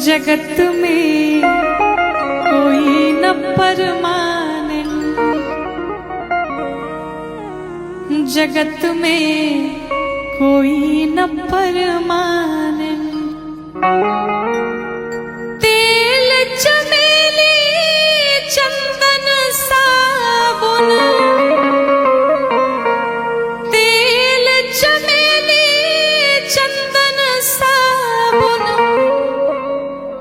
जगत में कोई न परमाने, जगत में कोई न परमाने। तेल चमेली चंदन साबुन, तेल चमेली चंदन साबुन,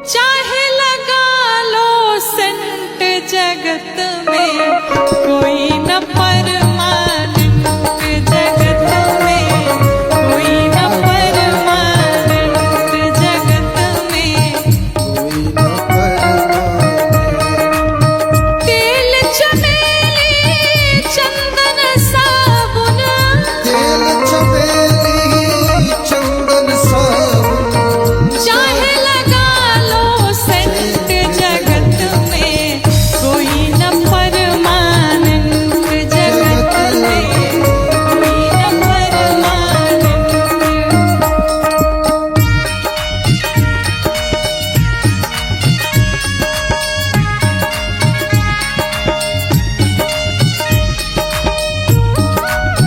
चाहे लगा लो सेंट, जगत में कोई न परमानेंट, जगत में कोई न परमानेंट, जगत में कोई न परमानेंट। तेल चमेली चंदन साबुन, तेल चमेली चंदन साबुन, चाहे लगा लो सेंट, जगत में कोई न परमानेंट, जगत में कोई न परमानेंट।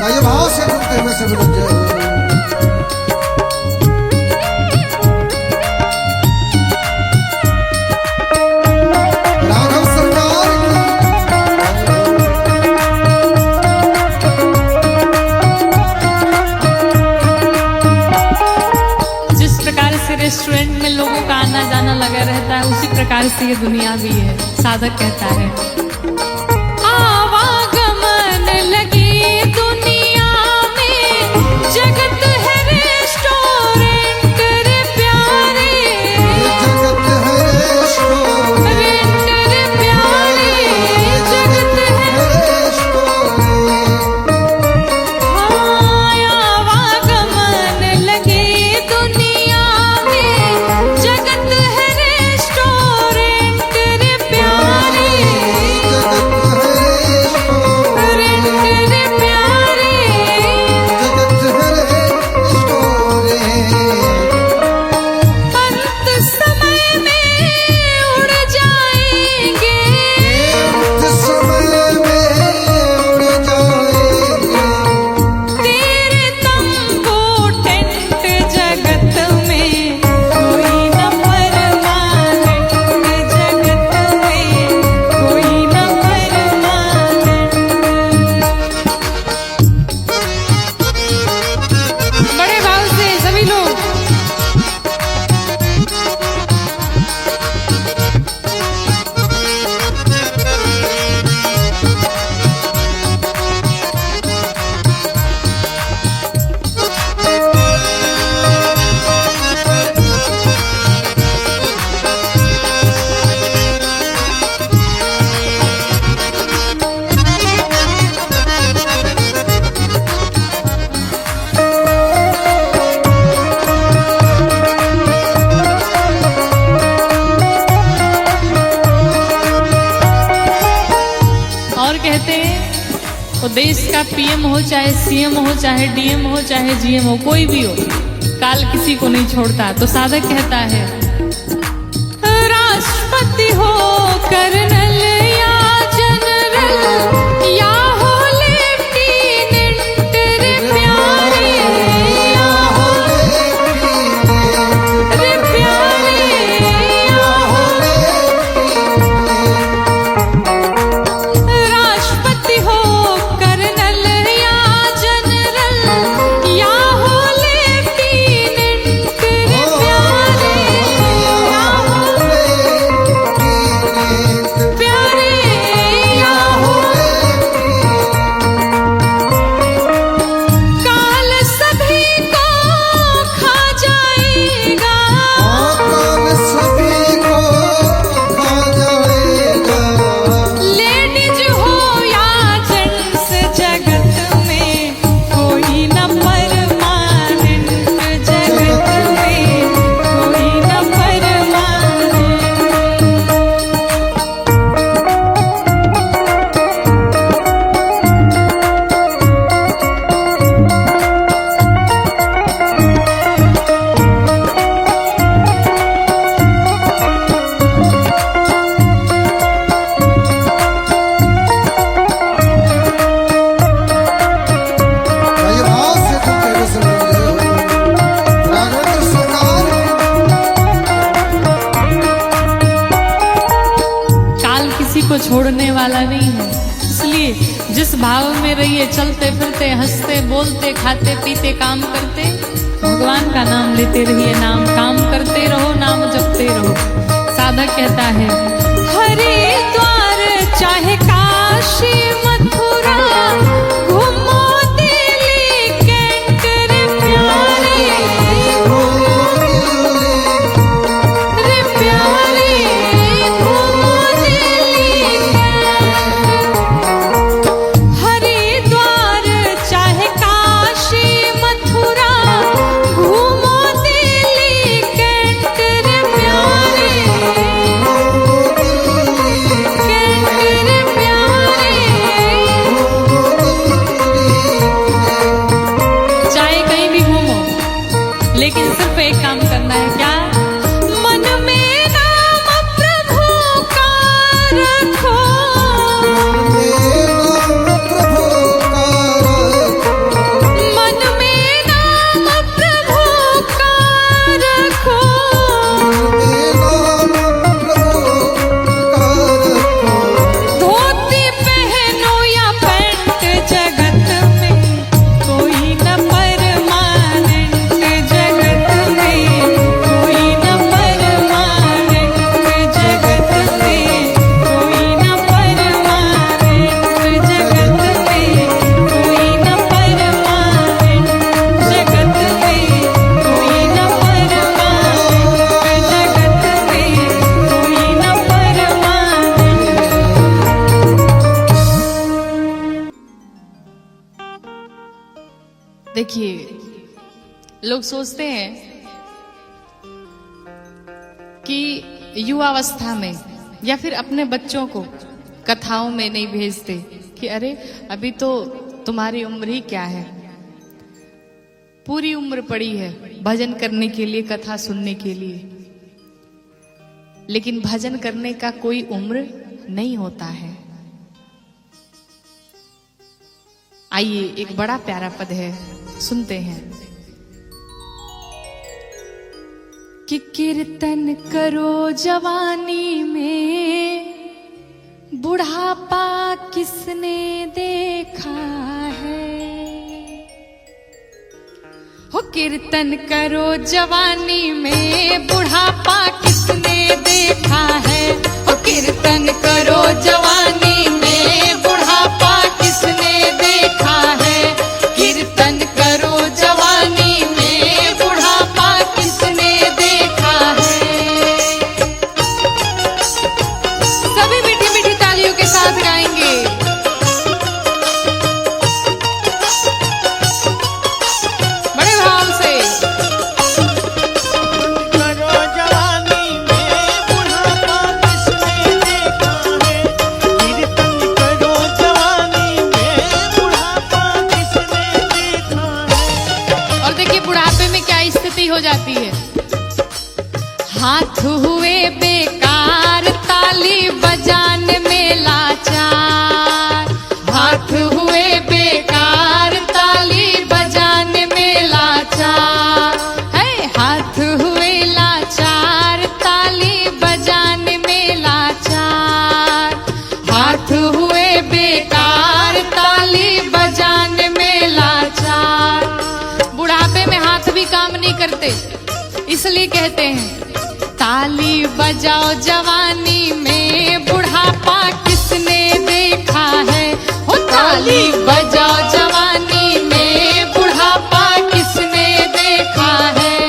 आइए भाव से बोलते हुए सभी लोग जय हो। राघव सरकार जिस प्रकार से रेस्टोरेंट में लोगों का आना जाना लगा रहता है, उसी प्रकार से ये दुनिया भी है। साधक कहता है, आवागमन लगी दुनिया में, जगत है रेस्टोरेंट रे प्यारे, जगत है रेस्टोरेंट, रे प्यारे, जगत है रेस्टोरेंट। आवागमन लगी दुनिया में, जगत है रेस्टोरेंट रे प्यारे, रे प्यारे। अंत समय में उड़ जाएंगे, तेरे तंबू टेंट, जगत में कोई न परमानेंट, जगत में कोई न परमानेंट। बड़े भाव से सभी लोग और कहते हैं, वो देश का पीएम हो, चाहे सीएम हो, चाहे डीएम हो, चाहे जीएम हो, कोई भी हो, काल किसी को नहीं छोड़ता। तो साधक कहता है, राष्ट्रपति हो, कर्नल या जनरल, या हो लेफ्टिनेंट रे प्यारे, या हो रे प्यारे, या हो राष्ट्रपति हो, कर्नल या जनरल, या हो लेफ्टिनेंट रे प्यारे, या हो प्यारे, वाला नहीं है। इसलिए जिस भाव में रहिए, चलते फिरते हंसते बोलते खाते पीते काम करते, भगवान का नाम लेते रहिए, नाम काम करते रहो, नाम जपते रहो। साधक कहता है हरिद्वार चाहे काशी मथुरा, घूमो दिल्ली कैंट रे प्यारे, रे प्यारे, घूमो दिल्ली कैंट। हरिद्वार चाहे काशी मथुरा, घूमो दिल्ली कैंट रे प्यारे, कैंट रे प्यारे। चाहे कहीं भी घूमो, लेकिन सिर्फ एक काम करना है, क्या? मन में नाम प्रभु का रखो, मन में नाम प्रभु का रखो, धोती पहनो या पैंट, जगत में कोई न परमानेंट, जगत में कोई न परमानेंट, जगत में कोई न परमानेंट, जगत में कोई न परमानेंट, जगत में कोई न परमानेंट, जगत में कोई न परमानेंट। देखिए, लोग सोचते हैं कि युवावस्था में या फिर अपने बच्चों को कथाओं में नहीं भेजते कि अरे अभी तो तुम्हारी उम्र ही क्या है, पूरी उम्र पड़ी है भजन करने के लिए, कथा सुनने के लिए। लेकिन भजन करने का कोई उम्र नहीं होता है। आइए, एक बड़ा प्यारा पद है, सुनते हैं कि कीर्तन करो जवानी में, बुढ़ापा किसने देखा है। हो कीर्तन करो जवानी में, बुढ़ापा किसने देखा है। हो कीर्तन करो जवानी में, बुढ़ापा किसने देखा है। कीर्तन करो जवानी में, बुढ़ापा किसने देखा है। सभी मीठी मीठी तालियों के साथ गाएंगे। बड़े भाव से करो जवानी में, बुढ़ापा किसने देखा है। कीर्तन करो जवानी में, बुढ़ापा किसने देखा है। और देखिए बुढ़ापे में क्या स्थिति हो जाती है। हाथ हुए बेकार, ताली बजाने में लाचार। हाथ हुए बेकार, ताली बजाने में लाचार है। हाथ हुए लाचार, ताली बजाने में लाचार। हाथ हुए बेकार, ताली बजाने में लाचार। बुढ़ापे में हाथ भी काम नहीं करते, इसलिए कहते हैं ताली बजाओ जवानी में, बुढ़ापा किसने देखा है। हो ताली बजाओ जवानी में, बुढ़ापा किसने देखा है।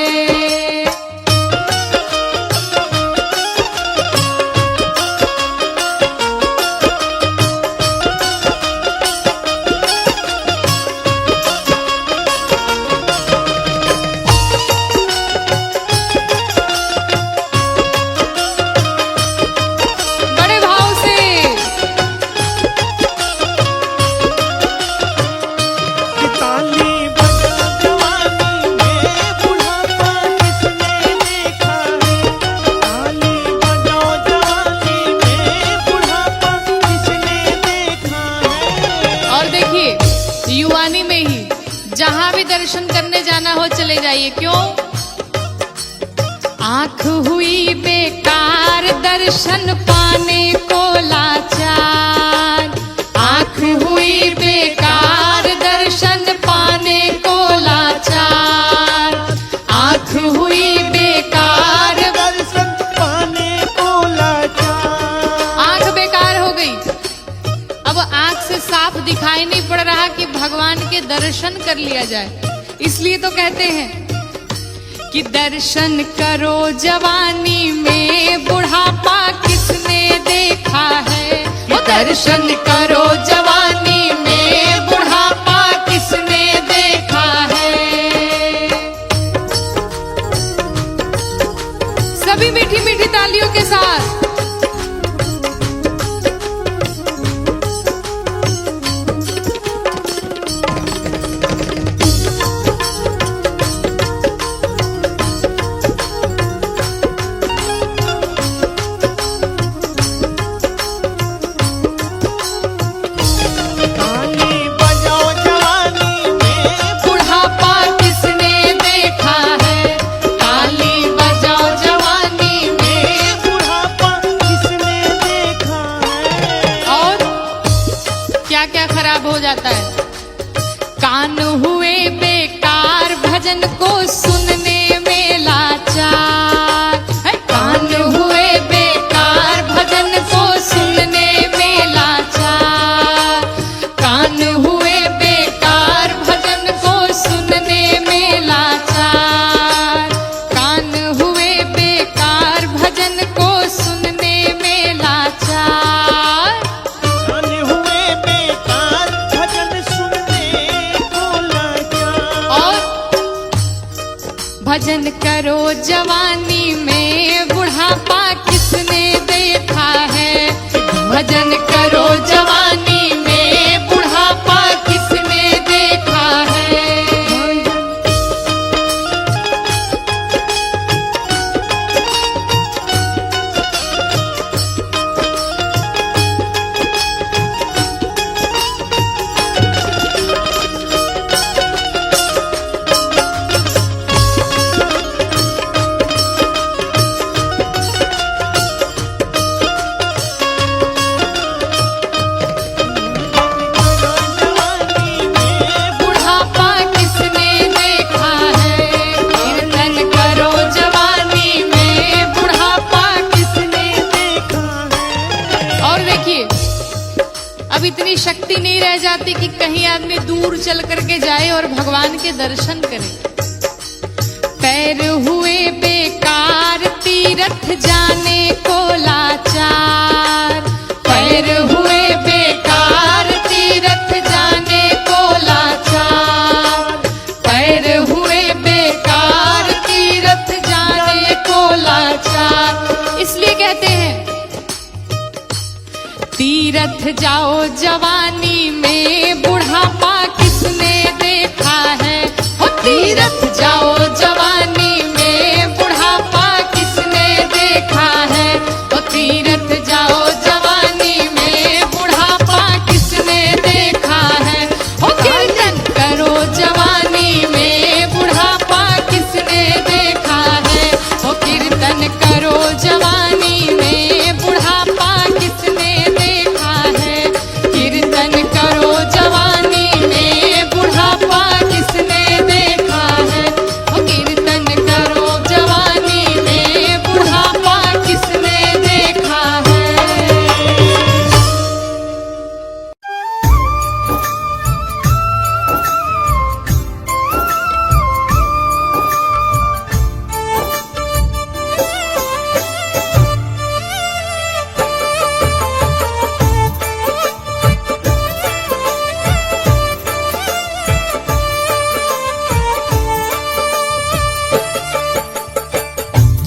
बड़े भाव से ताली बजा जवानी में, बुढ़ापा किसने देखा है। ताली बजाओ जवानी में, बुढ़ापा किसने देखा है। और देखिए युवानी में ही जहां भी दर्शन करने जाना हो चले जाइए। क्यों? आंख हुई बेकार, दर्शन पाने को लाचार। दर्शन कर लिया जाए। इसलिए तो कहते हैं कि दर्शन करो जवानी में बुढ़ापा किसने देखा है। वो दर्शन करो जवानी में बुढ़ापा किसने देखा है। सभी मीठी मीठी तालियों के साथ हो जाता है। कान हुए बेकार भजन को सुनने में लाचार। कान हुए बेकार भजन को सुनने में लाचार। कान हुए बेकार भजन को सुनने में लाचार। कान हुए बेकार भजन को सुनने में लाचार। भजन करो जवानी में बुढ़ापा किसने देखा है। भजन करो जवानी में बुढ़ापा किसने देखा है। अब इतनी शक्ति नहीं रह जाती कि कहीं आदमी दूर चल करके जाए और भगवान के दर्शन करे। पैर हुए बेकार तीर्थ जाने को लाचार। पैर हुए बेकार तीर्थ जाने को लाचार। पैर हुए बेकार तीर्थ जाने को लाचार। इसलिए कहते हैं तीर्थ जाओ जवानी में बुढ़ापा किसने देखा है। हो तीर्थ जाओ जवानी में बुढ़ापा किसने देखा है। हो तीर्थ जाओ जवानी में बुढ़ापा किसने देखा है। हो कीर्तन करो जवानी में बुढ़ापा किसने देखा है। हो कीर्तन करो जवानी में बुढ़ापा किसने देखा है। कीर्तन करो जवानी में बुढ़ापा किसने देखा है। ओ कीर्तन करो जवानी में बुढ़ापा किसने देखा है।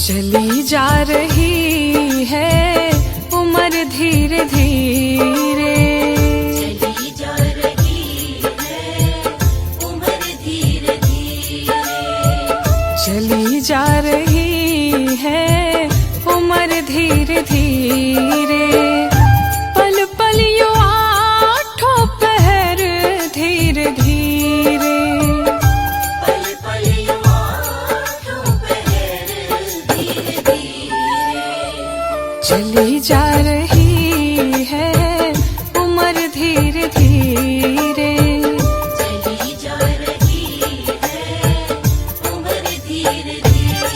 चली जा रही है उम्र धीरे धीरे। चली जा रही है उम्र धीरे धीरे। चली जा रही है उम्र धीरे धीरे। पल पल यो आठों पहर धीरे धीरे। पल पल यो आठों पहर धीरे धीरे। चली जा रही है उम्र धीरे धीरे। चली जा रही है उम्र धीरे धीरे।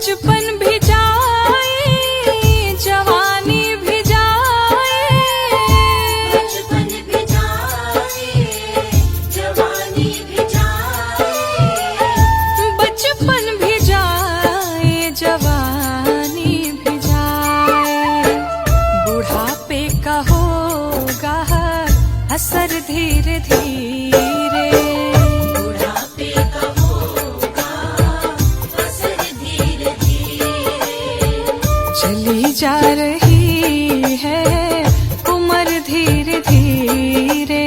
बचपन भी जाए जवानी भी जाए, बचपन भी जाए जवानी भी जाए, बचपन भी जाए जवानी भी जाए, बुढ़ापे का होगा असर धीरे धीरे, बुढ़ापे का होगा असर धीरे धीरे, चली जा रही है उम्र धीरे धीरे,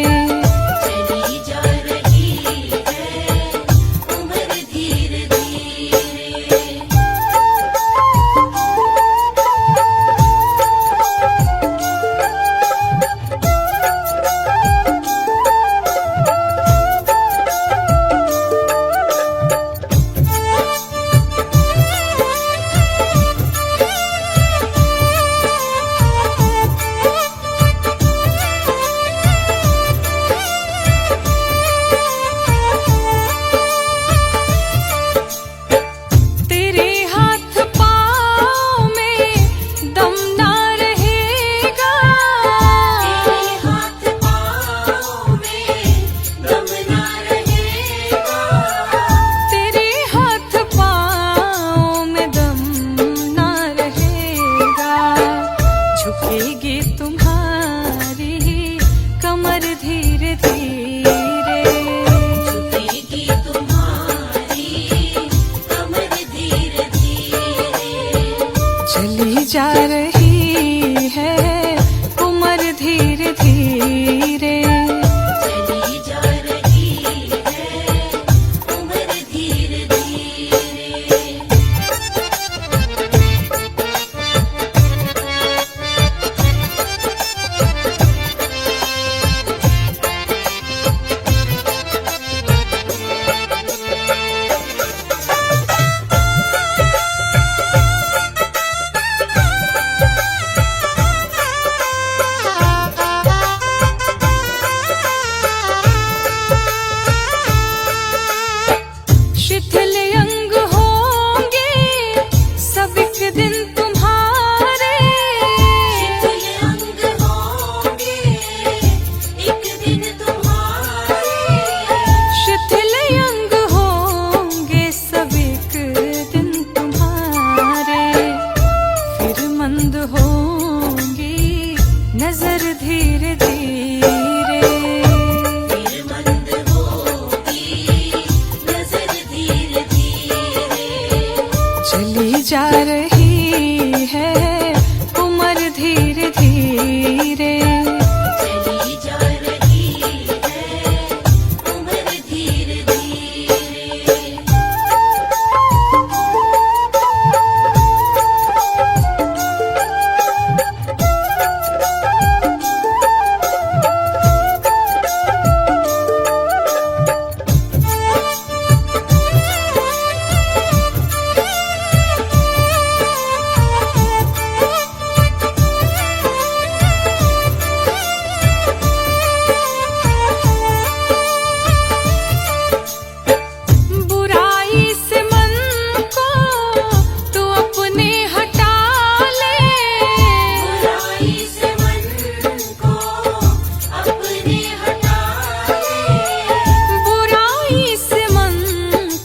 चली जा रही है उम्र धीरे धीरे। तेरे हाथ पाँव में दम ना रहेगा, तेरे हाथ पाँव में दम ना रहेगा, तेरे हाथ पाँव में दम ना रहेगा, झुकेगी तुम्हारी कमर धीरे धीरे, झुकेगी तुम्हारी कमर धीरे धीरे, चली जा रही है उम्र धीरे धीरे, चली जा रही है उम्र धीरे धीरे। शिथिल अंग होंगे सब एक दिन तुम्हारे, शिथिल अंग होंगे एक दिन तुम्हारे, शिथिल अंग होंगे सब एक दिन तुम्हारे, फिर मंद होंगी नजर धीरे धीरे, फिर मंद होगी नजर धीरे धीरे, चली जा रही है उम्र धीरे धीरे, चली जा रही है उम्र धीरे धीरे। बुराई से मन को तू अपने हटा ले, बुराई से मन को अपने हटा ले, बुराई से मन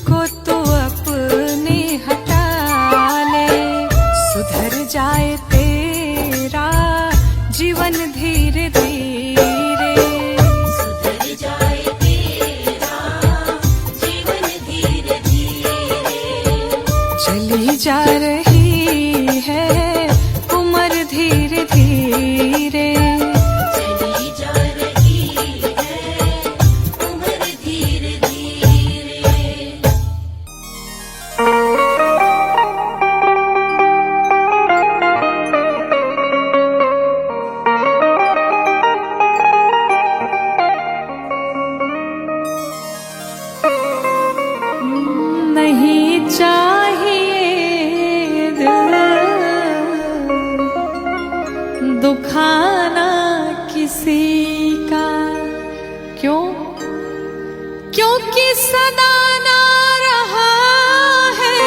को तू अपने हटा ले, सुधर जाए तेरा जीवन धीरे धीरे, सुधर जाए तेरा जीवन धीरे धीरे, चली जा रही है उम्र धीरे धीरे, चली जा रही है उम्र धीरे धीरे। नहीं चाहिए दिल दुखाना किसी का, क्यों? क्योंकि सदा ना रहा है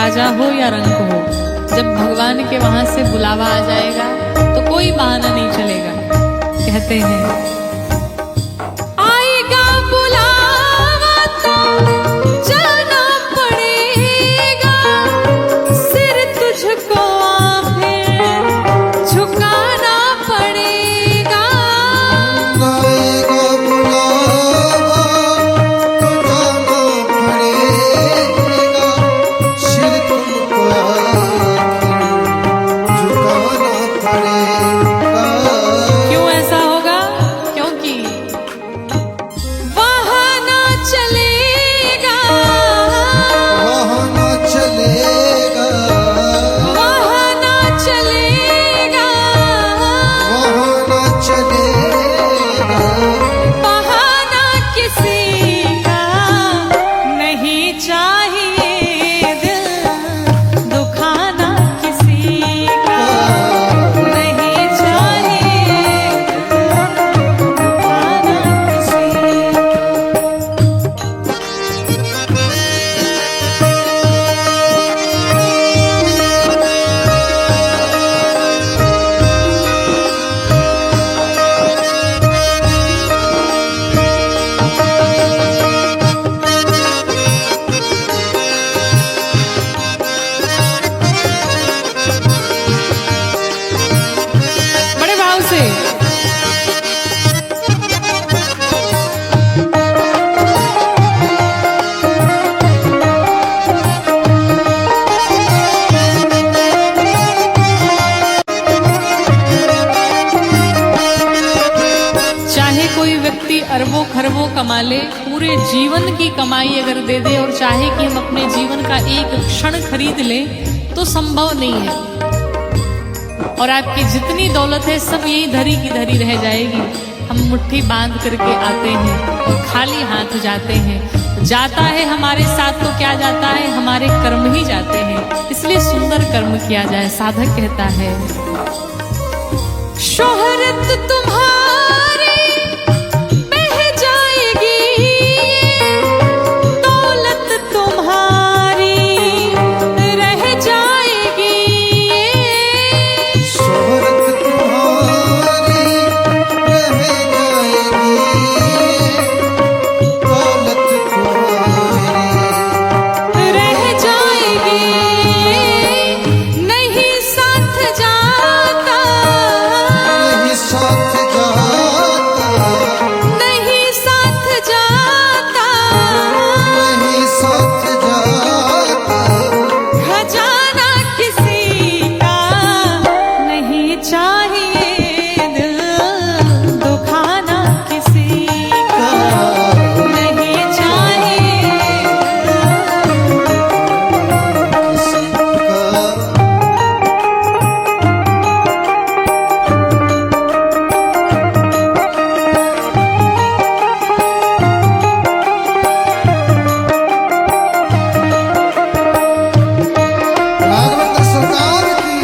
राजा हो या रंक हो, जब भगवान के वहां से बुलावा आ जाएगा तो कोई बहाना नहीं चलेगा। कहते हैं आएगा बुलावा तो जाना पड़ेगा, सिर तुझको आखिर झुकाना पड़ेगा। आएगा बुलावा तो जाना पड़ेगा, सिर तुमको आखिर झुकाना पड़ेगा। क्यों ऐसा होगा? क्योंकि बहाना चलेगा, बहाना चलेगा, बहाना चलेगा, बहाना चलेगा। बहाना किसी का नहीं चाहिए, दिल दुखाना किसी का नहीं चाहिए, दिल दुखाना किसी का। बड़े भाव से चाहे कोई व्यक्ति अरबों खरबों कमा ले, पूरे जीवन की कमाई अगर दे दे और चाहे कि हम अपने जीवन का एक क्षण खरीद लें तो संभव नहीं है। और आपकी जितनी दौलत है सब यही धरी की धरी रह जाएगी। हम मुट्ठी बांध करके आते हैं और खाली हाथ जाते हैं। जाता है हमारे साथ तो क्या जाता है, हमारे कर्म ही जाते हैं। इसलिए सुंदर कर्म किया जाए। साधक कहता है शोहरत तुम्हारी बह जाएगी, दौलत तुम्हारी रह जाएगी। शोहरत तुम्हारी रह जाएगी, दौलत तुम्हारी रह जाएगी, नहीं साथ जाता, नहीं साथ जाता, नहीं साथ जाता, नहीं साथ जाता। खजाना किसी का नहीं चाहिए, दिल दुखाना किसी का नहीं चाहिए। किसी का राघवेंद्र सरकार की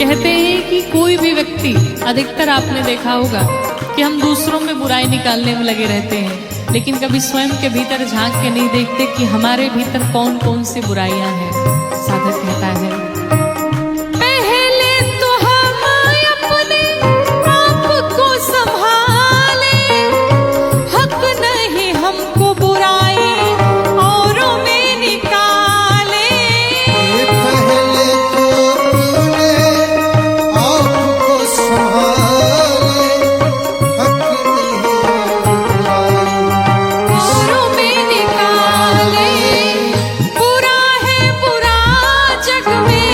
कहते हैं कि कोई भी व्यक्ति, अधिकतर आपने देखा होगा कि हम दूसरों में बुराई निकालने में लगे रहते हैं, लेकिन कभी स्वयं के भीतर झांक के नहीं देखते कि हमारे भीतर कौन कौन सी बुराइयां हैं। साधक कहता है पहले तो हम अपने आप को संभाले, हक नहीं हमको बुराई औरों में निकाले। पहले तो तूने आपको संभाले, हक नहीं औरों में निकाले, बुरा है बुरा जग में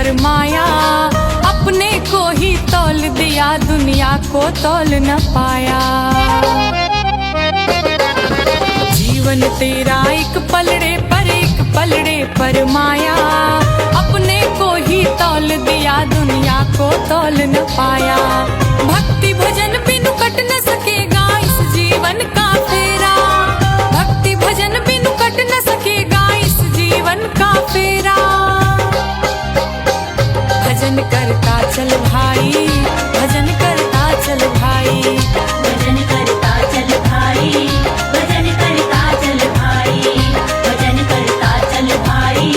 पर माया, अपने को ही तौल दिया, दुनिया को तौल न पाया। जीवन तेरा एक पलड़े पर माया, अपने को ही तौल दिया, दुनिया को तौल न पाया। भक्ति भजन बिनु कट न सकेगा इस जीवन का फेरा, भक्ति भजन बिनु कट न सकेगा इस जीवन का फेरा। भजन करता चल भाई, भजन करता चल भाई, भजन करता चल भाई, भजन करता चल भाई, भजन करता चल भाई,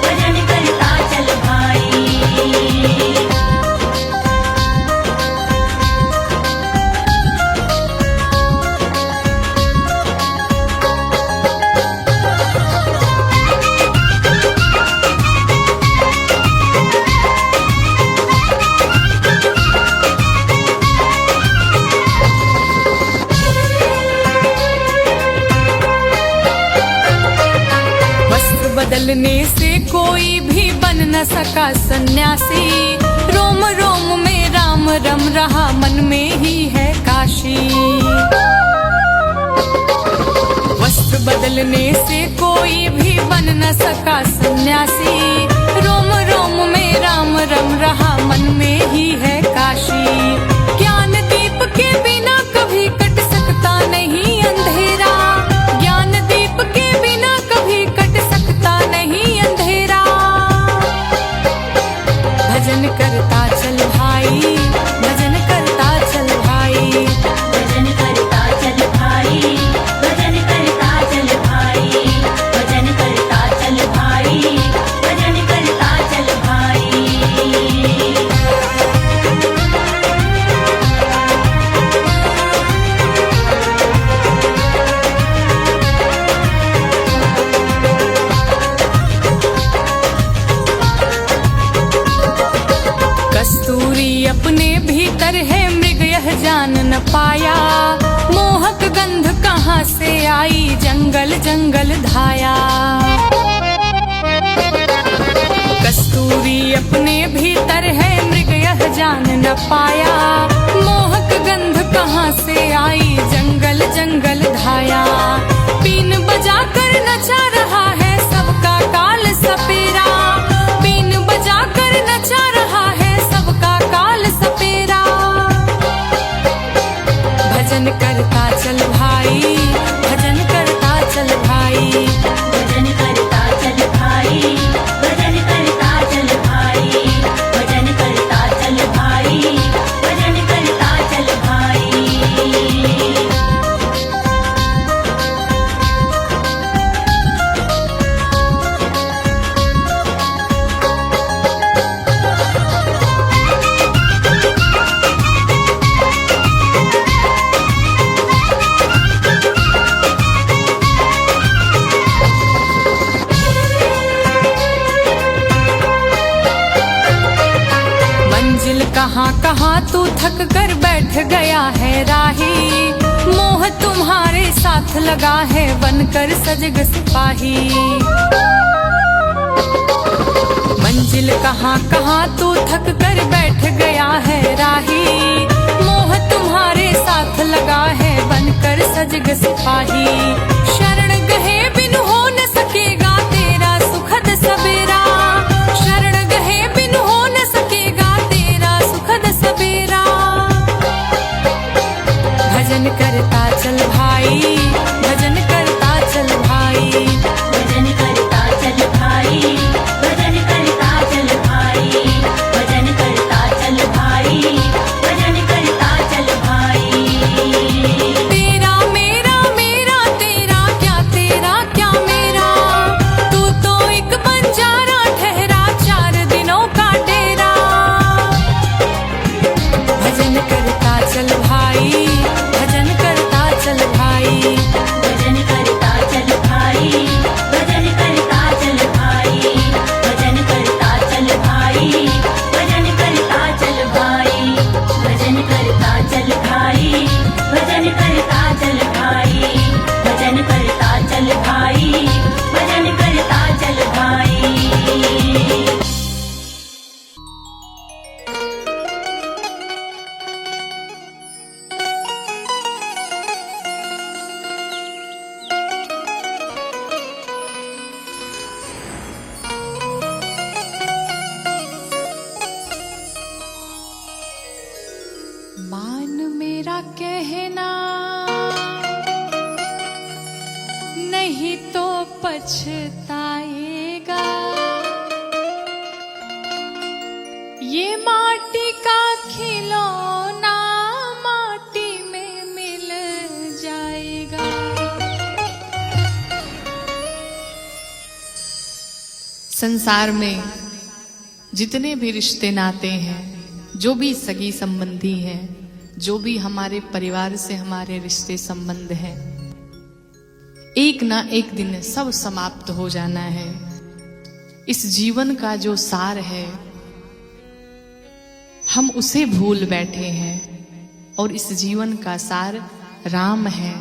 भजन करता चल भाई। वस्त्र बदलने से कोई भी बन न सका सन्यासी, रोम रोम में राम रम रहा, मन में ही है काशी। वस्त्र बदलने से कोई भी बन न सका सन्यासी, रोम रोम में राम रम रहा, मन में ही है काशी। ज्ञान दीप के बिना कभी कट सकता नहीं अंधेरा, ज्ञान दीप के बिना कभी कट सकता नहीं अंधेरा। भजन करता चल भाई, भजन करता चल भाई, भजन करता चल भाई, भजन करता चल भाई, भजन करता चल भाई, भजन करता चल भाई। कस्तूरी अपने भीतर है, मृग यह जान न पाया, मोहक गंध कहाँ से आई, जंगल जंगल धाया। कस्तूरी अपने भीतर है, मृग यह जान न पाया, मोहक गंध कहाँ से आई, जंगल जंगल धाया। बीन बजा कर नचा रहा है सबका काल सपेरा, बीन बजा कर नचा रहा है सबका काल सपेरा। भजन करता चल भाई, भजन करता चल भाई, भजन करता चल भाई, भजन करता चल भाई, भजन करता चल भाई, भजन करता चल भाई। मंजिल कहाँ कहाँ तू थक कर बैठ गया है राही, मोह तुम्हारे साथ लगा है बनकर सजग सिपाही। मंजिल कहाँ कहाँ तू थक कर बैठ गया है राही, मोह तुम्हारे साथ लगा है बनकर सजग सिपाही। शरण गहे बिन हो न सकेगा तेरा सुखद सवेरा, शरण गहे बिन हो न सकेगा तेरा सुखद सवेरा। भजन करता चल भाई, भजन करता चल भाई, भजन करता चल भाई, भजन करता चल भाई, भजन करता चल भाई, भजन करता चल भाई। तेरा मेरा मेरा मान मेरा कहना नहीं तो पछताएगा, ये माटी का खिलौना माटी में मिल जाएगा। संसार में जितने भी रिश्ते नाते हैं, जो भी सगी संबंधी हैं, जो भी हमारे परिवार से हमारे रिश्ते संबंध हैं, एक ना एक दिन सब समाप्त हो जाना है। इस जीवन का जो सार है हम उसे भूल बैठे हैं, और इस जीवन का सार राम है,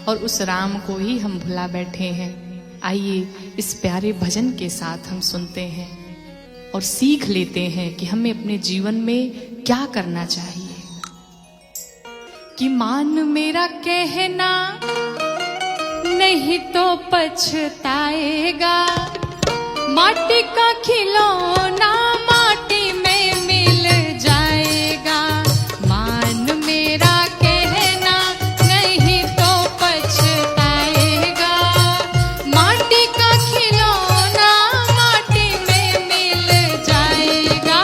और उस राम को ही हम भुला बैठे हैं। आइए इस प्यारे भजन के साथ हम सुनते हैं और सीख लेते हैं कि हमें अपने जीवन में क्या करना चाहिए। कि मान मेरा कहना नहीं तो पछताएगा, माटी का खिलौना माटी में मिल जाएगा। मान मेरा कहना नहीं तो पछताएगा, माटी का खिलौना माटी में मिल जाएगा।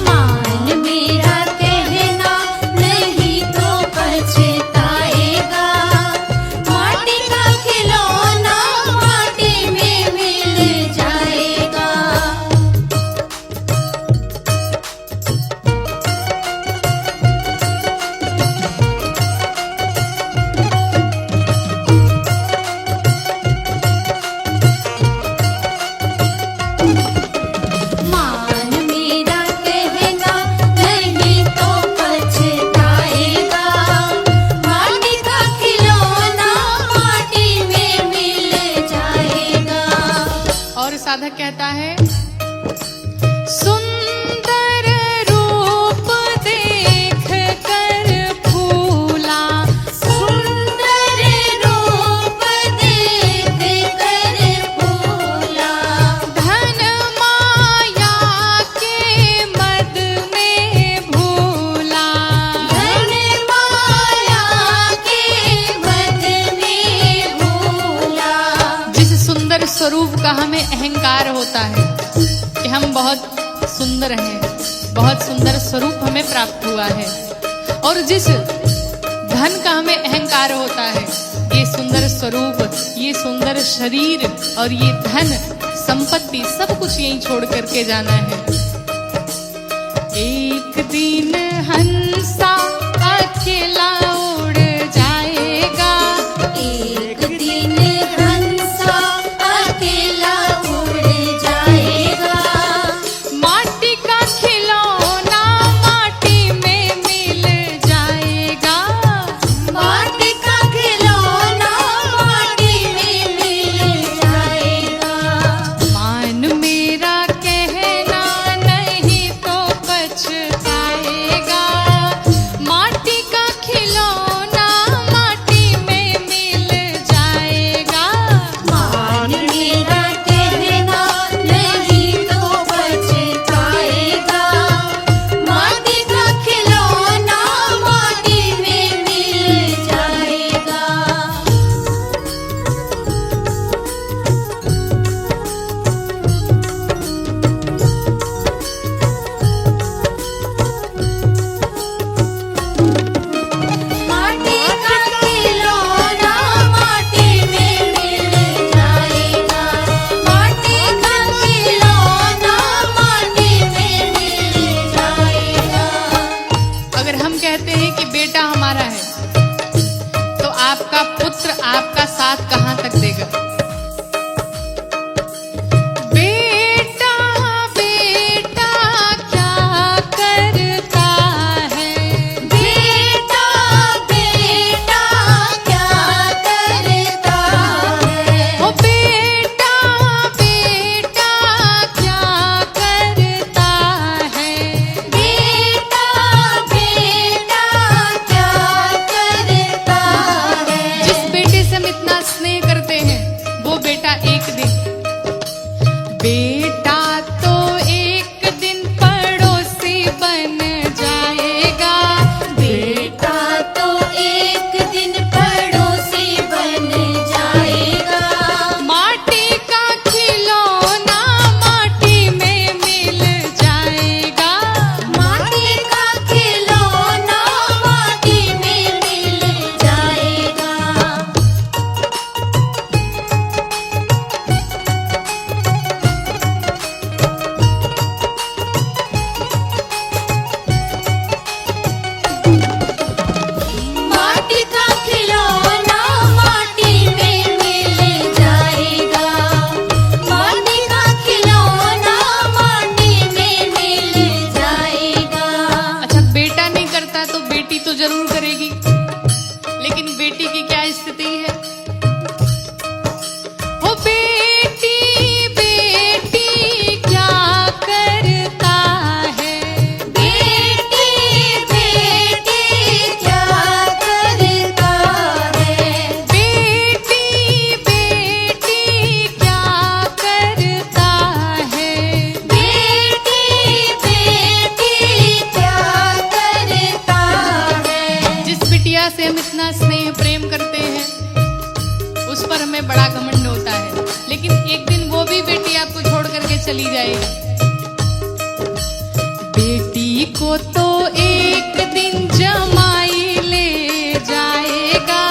मान मेरा कहना नहीं तो पछताएगा, माटी का खिलौना माटी में मिल जाएगा। मान मेरा कहना नहीं तो पछताएगा, माटी का खिलौना माटी में मिल जाएगा। और साधक कहता है, सुंदर रूप देख कर फूला, सुंदर रूप देख कर फूला, धन माया के मद में भूला। धन माया के मद में भूला। जिस सुंदर स्वरूप का हमें अहंकार होता है कि हम बहुत सुंदर हैं, बहुत सुंदर स्वरूप हमें प्राप्त हुआ है, और जिस धन का हमें अहंकार होता है, ये सुंदर स्वरूप, ये सुंदर शरीर और ये धन संपत्ति सब कुछ यहीं छोड़ करके जाना है। एक दिन हंसा अकेला उड़ जाएगा, एक दिन हंसा अकेला उड़ जाएगा, माटी का खिलौना माटी में मिल जाएगा। माटी का खिलौना माटी में मिल जाएगा। मान मेरा कहना नहीं तो पछताएगा, माटी का खिलौना माटी में मिल जाएगा। मान मेरा कहना नहीं तो पछताएगा, माटी का खिलौना माटी में मिल जाएगा। माटी का खिलौना माटी में मिल जाएगा, माटी का खिलौना माटी में मिल जाएगा। अगर हम कहते हैं कि बेटा हमारा है, तो आपका पुत्र आपका साथ कहां तक देगा? बेटा बेटा क्या करता है, बेटा बेटा क्या करता है, ओ बेटा बेटा क्या करता है। बेटा बेटा क्या करता है। जिस बेटे से हम इतना स्नेह बेटी तो जरूर करेगी, लेकिन बेटी की क्या स्थिति है? ओ बेटी बेटी क्या करता है, बेटी बेटी क्या करता है, बेटी बेटी क्या करता है, बेटी बेटी क्या करता है। जिस बिटिया से हम इतना स्नेह प्रेम करते हैं उस पर हमें बड़ा घमंड होता है, लेकिन एक दिन वो भी बेटी आपको छोड़ करके चली जाएगी। बेटी को तो एक दिन जमाई ले जाएगा,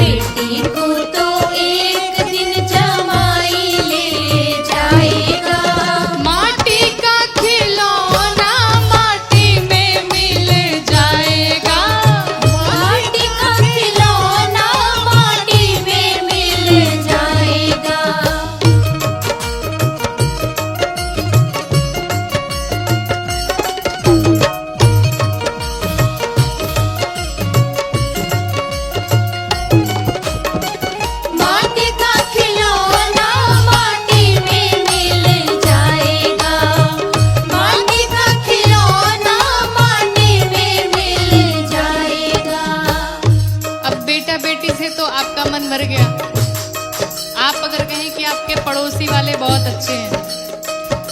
बेटी को तो एक दिन जमाई ले जाएगा, माटी का खिलौना माटी में मिल जाएगा, माटी का खिलौना माटी में मिल जाएगा। माटी का खिलौना माटी में मिल जाएगा, माटी का खिलौना माटी में मिल जाएगा। अब बेटा बेटी से तो आपका मन भर गया। आप अगर कहें कि आपके पड़ोसी वाले बहुत अच्छे हैं,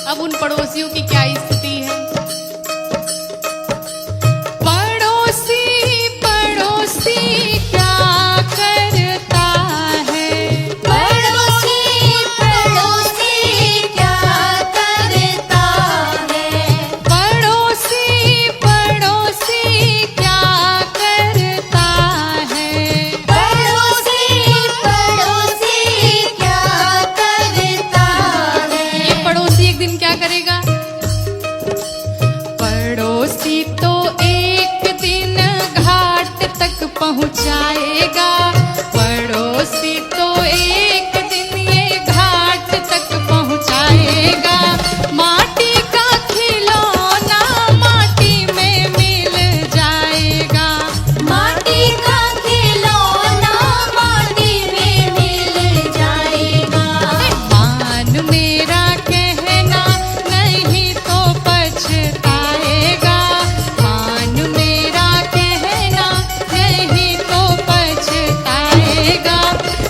अब उन पड़ोसियों की क्या स्थिति है? पड़ोसी पड़ोसी क्या करता है, पड़ोसी पड़ोसी क्या करता है, पड़ोसी पड़ोसी क्या करता है, पड़ोसी पड़ोसी क्या करता है। ये पड़ोसी एक दिन क्या करेगा? पड़ोसी तो एक दिन घाट तक पहुंचाएगा, पड़ोसी तो एक दिन ये घाट तक पहुंचाएगा, माटी का खिलौना माटी में मिल जाएगा, माटी का खिलौना माटी में मिल जाएगा। मान मेरा कहना नहीं तो पछताएगा, मान मेरा कहना नहीं तो पछताएगा,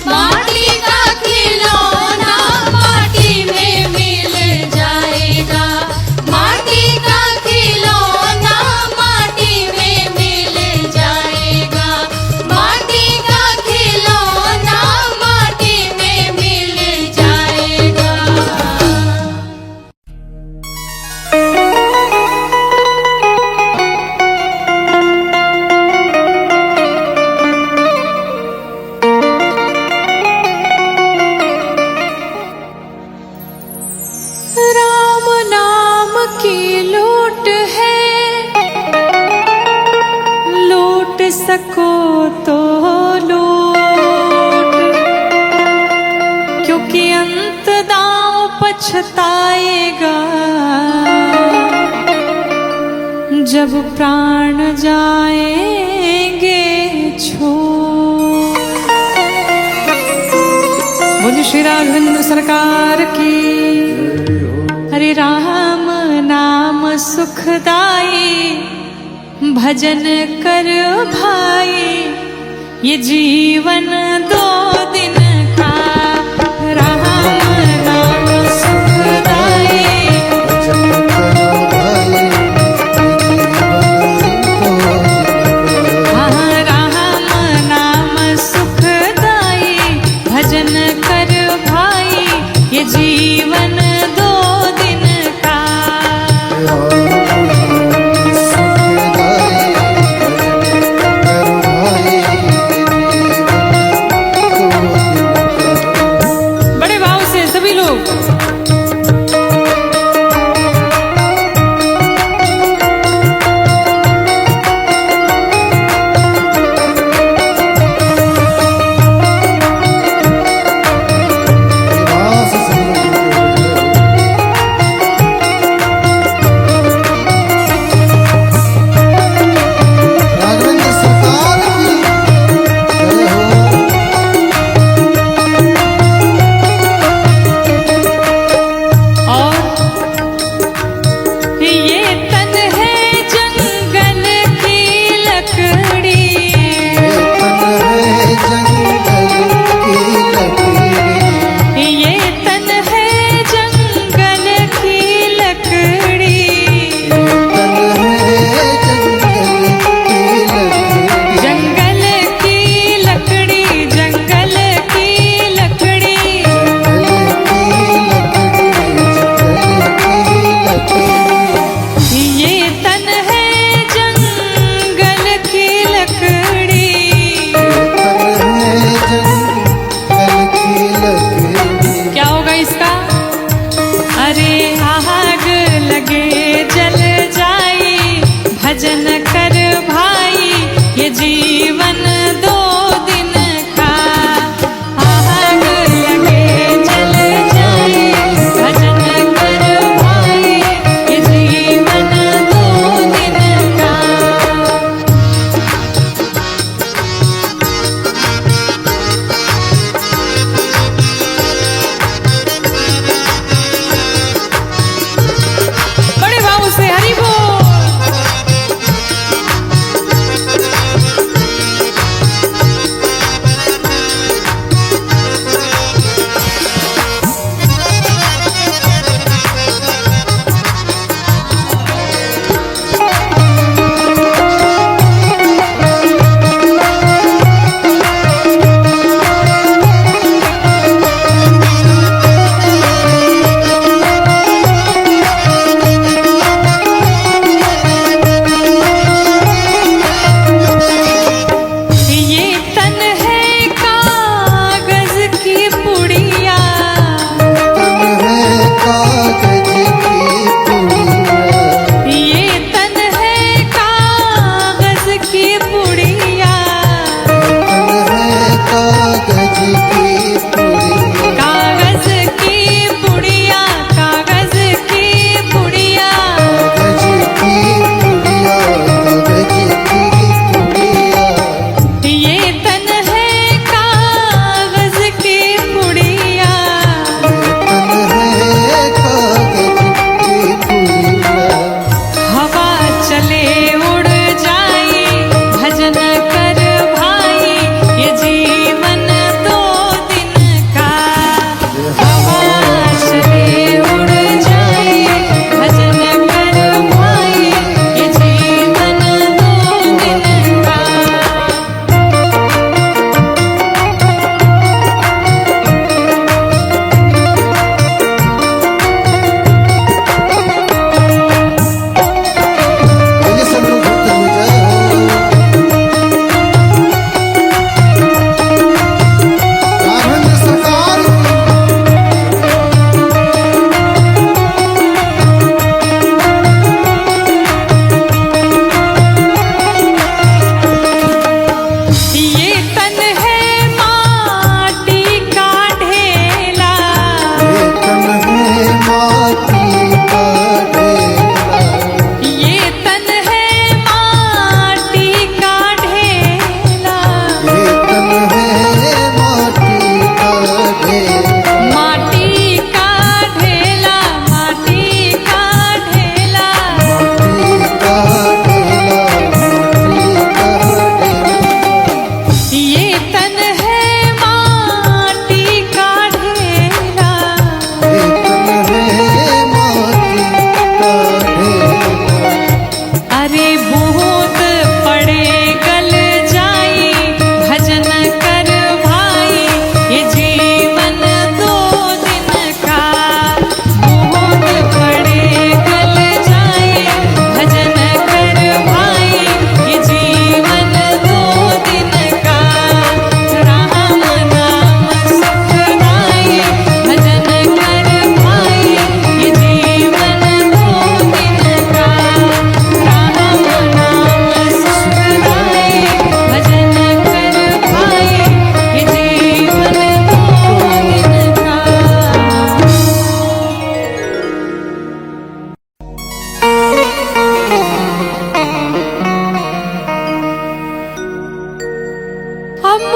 माटी का खिलौना माटी में मिल जाएगा, माटी का खिलौना माटी में मिल जाएगा, माटी का खिलौना माटी में मिल जाएगा। राम नाम की लूट है, लूट सको तो लूट, क्योंकि अंत दांव पछताएगा जब प्राण जाएंगे छोड़। बोलिए श्री राघवेंद्र सरकार की। हरे राम नाम सुखदाई, भजन कर भाई, ये जीवन दो दिन का। राम नाम सुखदाई, हाँ, राम नाम सुखदाई, भजन कर भाई, ये जीवन दो दिन का। सुखदाई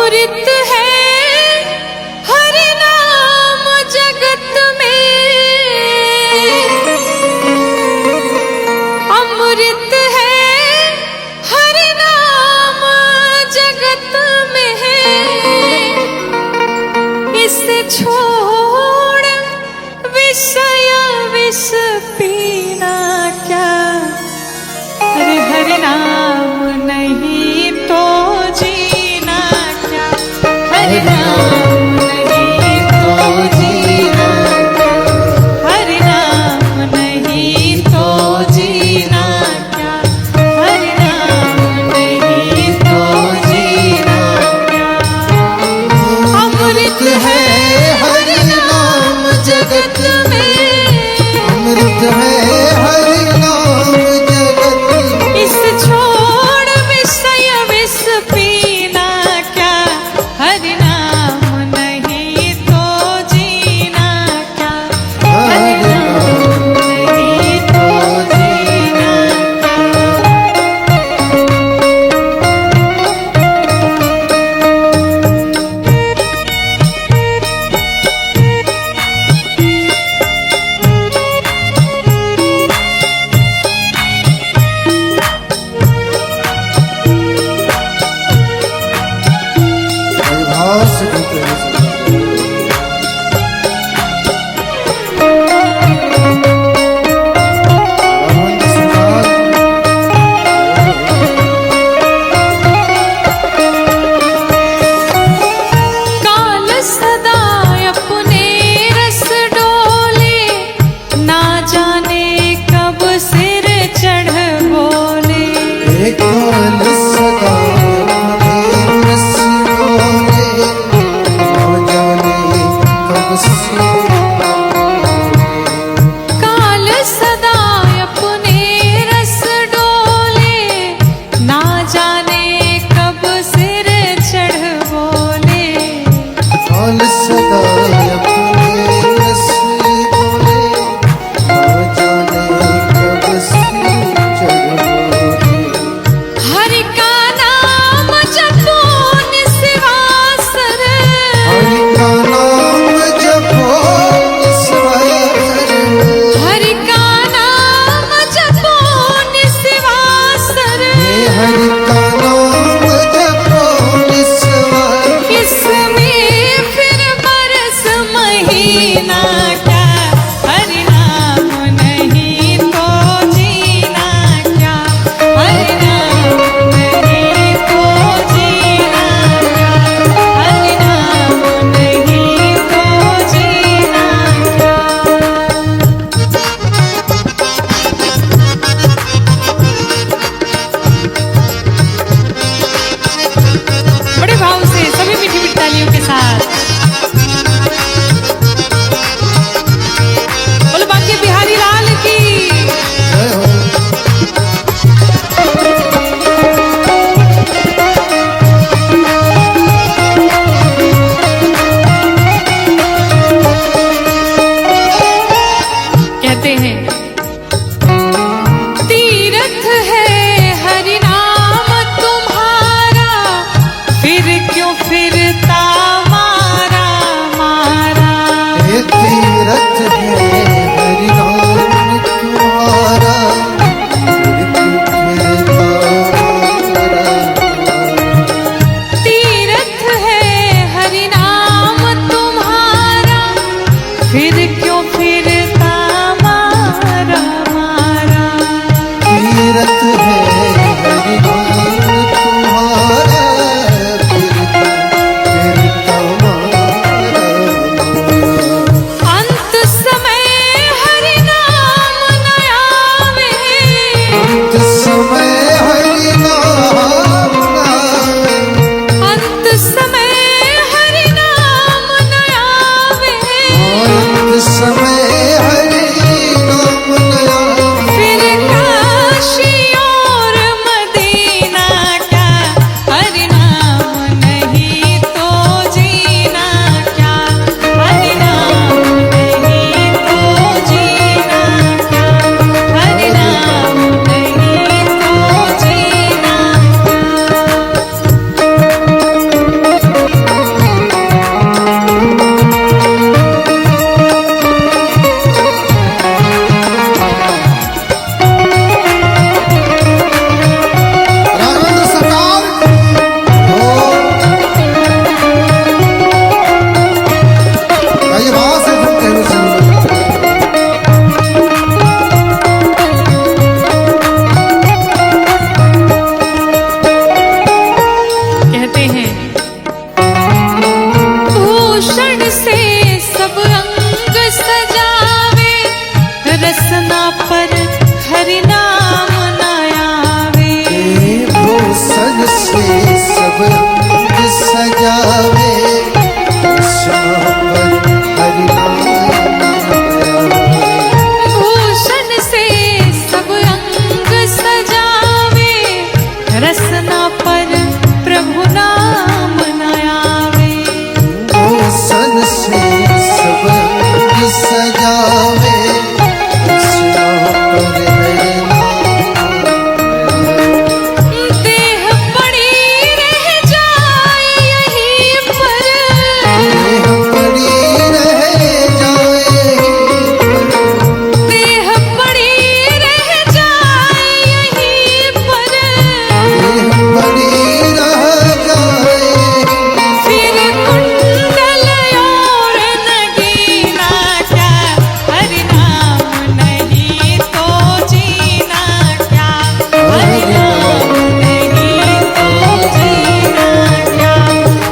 अमृत है हरि नाम जगत में, अमृत है हरि नाम जगत में है। इसे छोड़ विषय विष पीना क्या, अरे हरि नाम नहीं तो जीना क्या, हरि नाम नहीं तो जीना क्या, हरि नाम नहीं तो जीना क्या, हरि नाम नहीं तो जीना क्या। अमृत है हरि नाम जगत में, अमृत है हरि नाम जगत में। इस छोड़ विषय विष पीना क्या, हरि नाम नहीं तो जीना क्या, हरि नाम नहीं तो जीना क्या। भाई भाव से कहते हैं सब। भगवान की संसार काल सदा अपने रस डोले, ना जाने कब सिर चढ़ बोले। एक काल सदा अपने रस डोले, पर प्रभु नाम न आवे। वो सन से सबंग सजावे, कृष्णा पर है नाम। देह पड़ी रह जाए यहीं पर, देह पड़ी रह जाए, देह पड़ी रह जाए यहीं पर, देह पड़ी रह जाए। फिर कुंडल और नगीना क्या, हरि नाम नहीं तो जीना क्या, हरि नाम नहीं तो जीना क्या,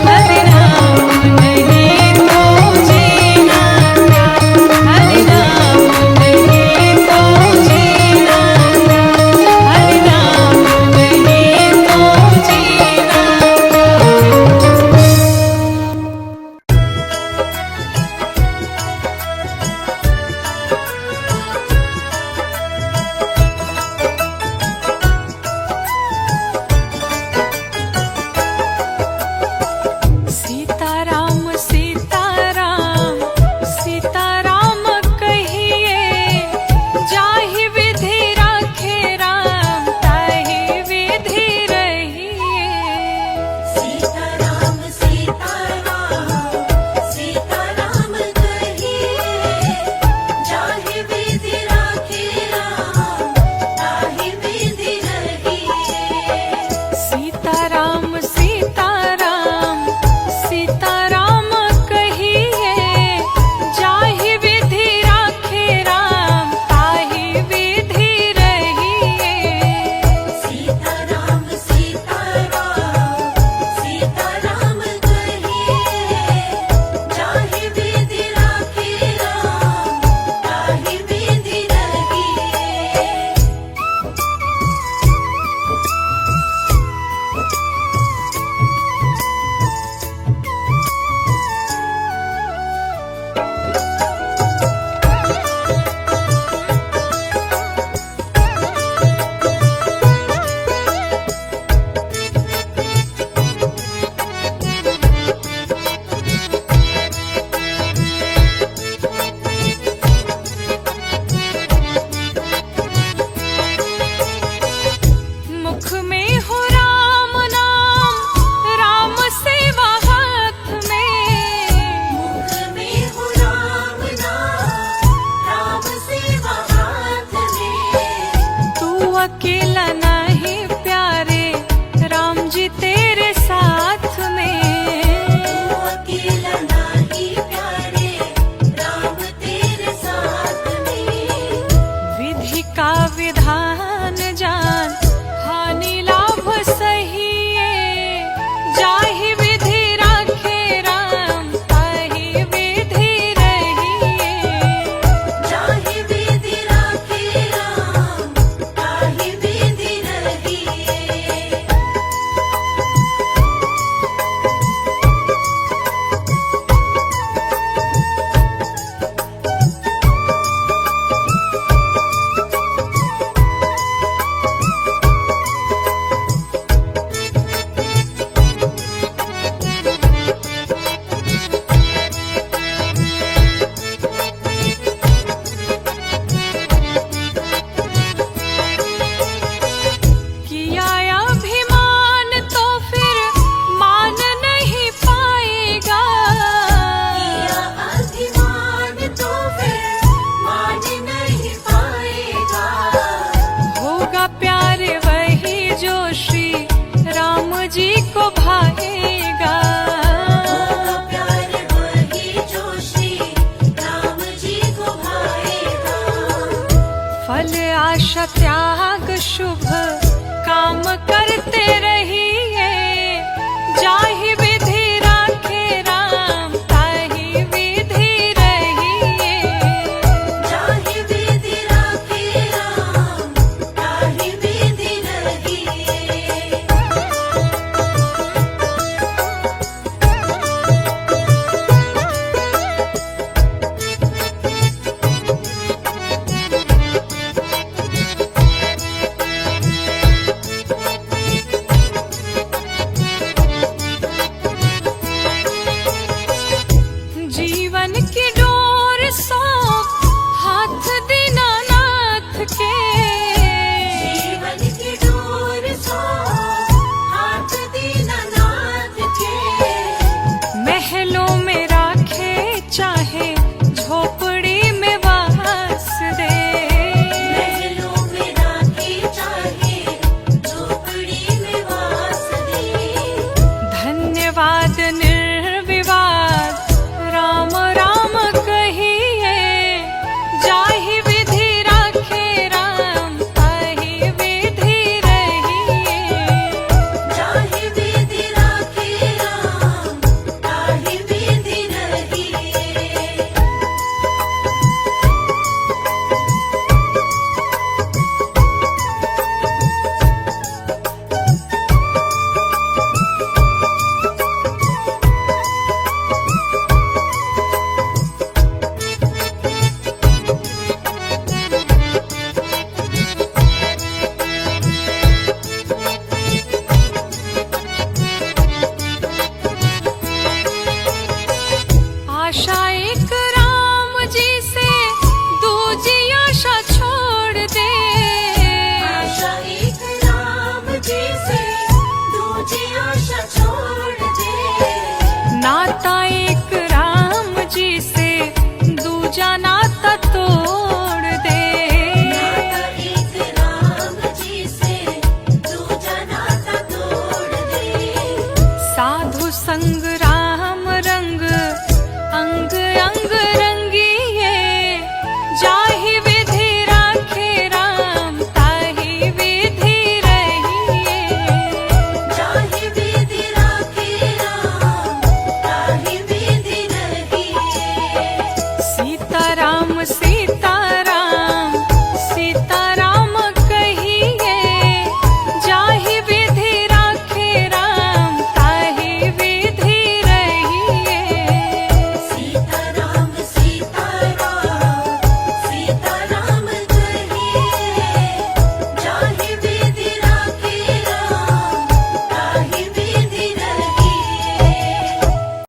हरि नाम नहीं तो जीना क्या, हरि नाम नहीं तो जीना क्या, हरि नाम नहीं तो जीना। सीताराम सीताराम सीताराम कहिए, जाहि विधि राखे राम ताहि विधि रहिए। सीताराम सीताराम सीताराम कहिए, जाहि विधि राखे राम ताहि विधि रहिए। सीताराम सीताराम सीताराम कहिए, जाहि विधि राखे राम ताहि विधि रहिए। सीताराम सीताराम सीताराम कहिए, जाहि विधि राखे राम ताहि विधि रहिए। मुख में हो राम नाम, राम सेवा हाथ में। मुख में हो राम नाम, राम सेवा हाथ में। तू अकेला नहीं प्यारे, राम जी तेरे साथ में। तू अकेला नाही प्यारे, राम तेरे साथ में। विधि का विधान जान, हानि लाभ सहिए, जाहि विधि राखे राम ताहि विधि रहिए। जाहि विधि राखे राम ताहि विधि रहिए। किया अभिमान तो फिर मान नहीं पाएगा। किया अभिमान तो फिर मान नहीं पाएगा। होगा प्यार वही जो श्री राम जी को भाएगा। होगा प्यार वही जो श्री राम जी को भाएगा। फल आशा त्याग शुभ